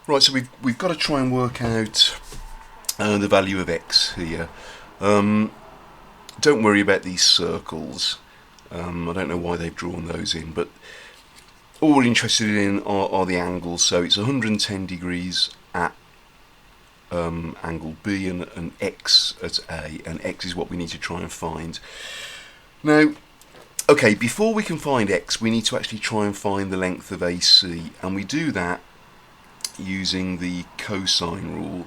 Right, so we've got to try and work out the value of x here. Don't worry about these circles. I don't know why they've drawn those in, but all we're interested in are the angles. So it's 110 degrees at angle B and x at A, and x is what we need to try and find. Now, okay, before we can find x, we need to actually try and find the length of AC, and we do that using the cosine rule.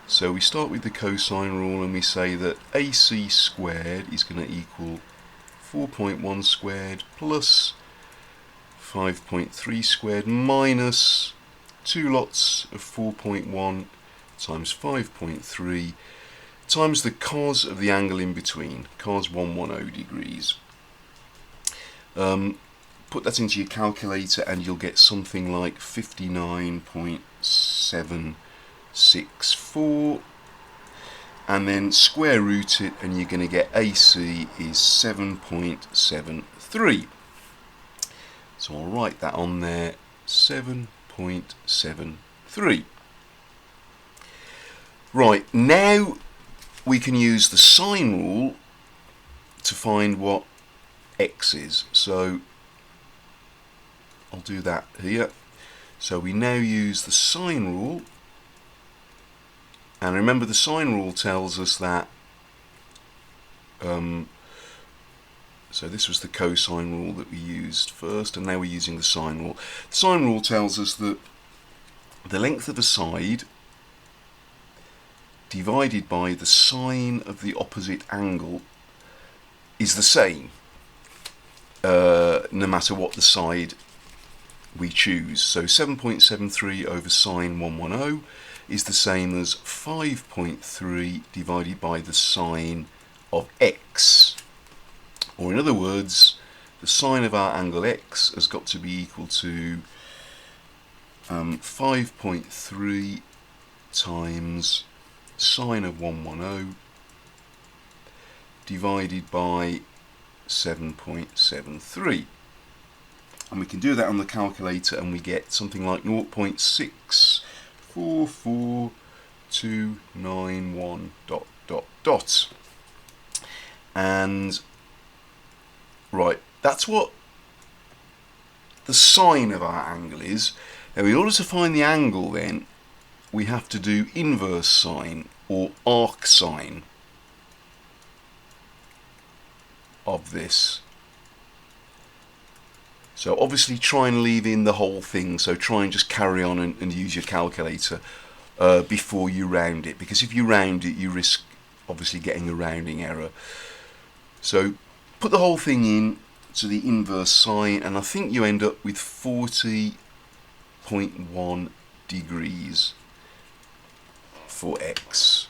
So we start with the cosine rule and we say that AC squared is going to equal 4.1 squared plus 5.3 squared minus 2 lots of 4.1 times 5.3 times the cos of the angle in between, cos 110 degrees. Put that into your calculator and you'll get something like 59.764, and then square root it and you're going to get AC is 7.73. So I'll write that on there, 7.73. Right, now we can use the sine rule to find what x is. So I'll do that here. So we now use the sine rule, and remember the sine rule tells us that so this was the cosine rule that we used first, and now we're using the sine rule. The sine rule tells us that the length of a side divided by the sine of the opposite angle is the same no matter what the side we choose. So 7.73 over sine 110 is the same as 5.3 divided by the sine of x. Or in other words, the sine of our angle x has got to be equal to 5.3 times sine of 110 divided by 7.73. And we can do that on the calculator and we get something like 0.644291 ... And right, that's what the sine of our angle is. Now in order to find the angle then we have to do inverse sine or arc sine of this. So obviously try and leave in the whole thing, so try and just carry on and use your calculator before you round it, because if you round it you risk obviously getting a rounding error. So put the whole thing in to the inverse sine and I think you end up with 40.1 degrees for x.